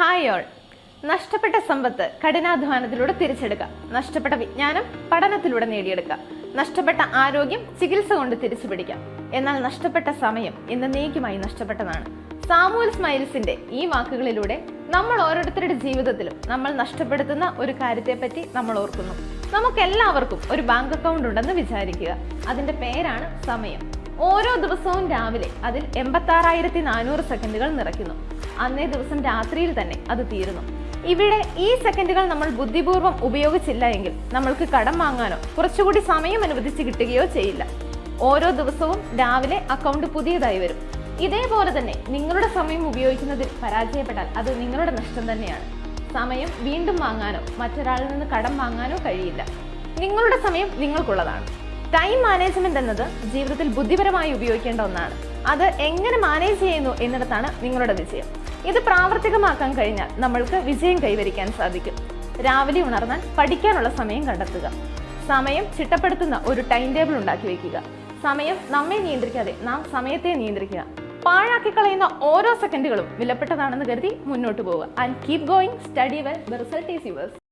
Hi all. നഷ്ടപ്പെട്ട സമ്പത്ത് കഠിനാധ്വാനത്തിലൂടെ തിരിച്ചെടുക്കാം. നഷ്ടപ്പെട്ട വിജ്ഞാനം പഠനത്തിലൂടെ നേടിയെടുക്കാം. നഷ്ടപ്പെട്ട ആരോഗ്യം ചികിത്സ കൊണ്ട് തിരിച്ചു പിടിക്കാം. എന്നാൽ നഷ്ടപ്പെട്ട സമയം എന്നേക്കുമായി നഷ്ടപ്പെട്ടതാണ്. സാമുവൽ സ്മൈൽസിന്റെ ഈ വാക്കുകളിലൂടെ നമ്മൾ ഓരോരുത്തരുടെ ജീവിതത്തിലും നമ്മൾ നഷ്ടപ്പെടുത്തുന്ന ഒരു കാര്യത്തെപ്പറ്റി നമ്മൾ ഓർക്കുന്നു. നമുക്കെല്ലാവർക്കും ഒരു ബാങ്ക് അക്കൗണ്ട് ഉണ്ടെന്ന് വിചാരിക്കുക. അതിന്റെ പേരാണ് സമയം. ഓരോ ദിവസവും രാവിലെ അതിൽ 86,400 സെക്കൻഡുകൾ നിറയ്ക്കുന്നു. അന്നേ ദിവസം രാത്രിയിൽ തന്നെ അത് തീരുന്നു. ഇവിടെ ഈ സെക്കൻഡുകൾ നമ്മൾ ബുദ്ധിപൂർവ്വം ഉപയോഗിച്ചില്ല എങ്കിൽ നമ്മൾക്ക് കടം വാങ്ങാനോ കുറച്ചുകൂടി സമയം അനുവദിച്ച് കിട്ടുകയോ ചെയ്യില്ല. ഓരോ ദിവസവും രാവിലെ അക്കൗണ്ട് പുതിയതായി വരും. ഇതേപോലെ തന്നെ നിങ്ങളുടെ സമയം ഉപയോഗിക്കുന്നതിൽ പരാജയപ്പെട്ടാൽ അത് നിങ്ങളുടെ നഷ്ടം തന്നെയാണ്. സമയം വീണ്ടും വാങ്ങാനോ മറ്റൊരാളിൽ നിന്ന് കടം വാങ്ങാനോ കഴിയില്ല. നിങ്ങളുടെ സമയം നിങ്ങൾക്കുള്ളതാണ്. ടൈം മാനേജ്മെന്റ് എന്നത് ജീവിതത്തിൽ ബുദ്ധിപരമായി ഉപയോഗിക്കേണ്ട ഒന്നാണ്. അത് എങ്ങനെ മാനേജ് ചെയ്യുന്നു എന്നിടത്താണ് നിങ്ങളുടെ വിജയം. ഇത് പ്രാവർത്തികമാക്കാൻ കഴിഞ്ഞാൽ നമ്മൾക്ക് വിജയം കൈവരിക്കാൻ സാധിക്കും. രാവിലെ ഉണർന്നാൽ പഠിക്കാനുള്ള സമയം കണ്ടെത്തുക. സമയം ചിട്ടപ്പെടുത്തുന്ന ഒരു ടൈം ടേബിൾ ഉണ്ടാക്കി വെക്കുക. സമയം നമ്മെ നിയന്ത്രിക്കാതെ നാം സമയത്തെ നിയന്ത്രിക്കുക. പാഴാക്കി കളയുന്ന ഓരോ സെക്കൻഡുകളും വിലപ്പെട്ടതാണെന്ന് കരുതി മുന്നോട്ട് പോവുക. And keep going, study well, the result is yours.